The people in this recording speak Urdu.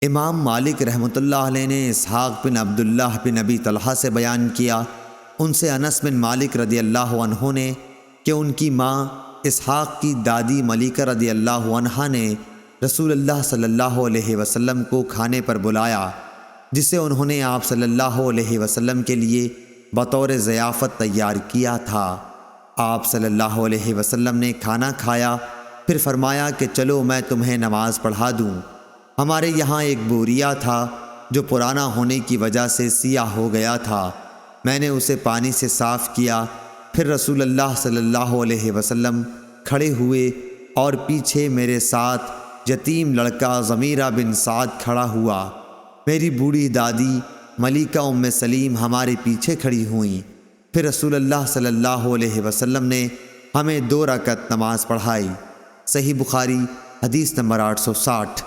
امام مالک رحمۃ اللہ علیہ نے اسحاق بن عبداللہ بن ابی طلحہ سے بیان کیا، ان سے انس بن مالک رضی اللہ عنہ نے کہ ان کی ماں اسحاق کی دادی ملیکہ رضی اللہ عنہا نے رسول اللہ صلی اللہ علیہ وسلم کو کھانے پر بلایا، جسے انہوں نے آپ صلی اللہ علیہ وسلم کے لیے بطور ضیافت تیار کیا تھا۔ آپ صلی اللہ علیہ وسلم نے کھانا کھایا، پھر فرمایا کہ چلو میں تمہیں نماز پڑھا دوں۔ ہمارے یہاں ایک بوریا تھا جو پرانا ہونے کی وجہ سے سیاہ ہو گیا تھا، میں نے اسے پانی سے صاف کیا، پھر رسول اللہ صلی اللہ علیہ وسلم کھڑے ہوئے اور پیچھے میرے ساتھ یتیم لڑکا ضمیرہ بن سعد کھڑا ہوا۔ میری بوڑھی دادی ملیکہ ام سلیم ہمارے پیچھے کھڑی ہوئیں، پھر رسول اللہ صلی اللہ علیہ وسلم نے ہمیں 2 رکعت نماز پڑھائی۔ صحیح بخاری حدیث نمبر 860۔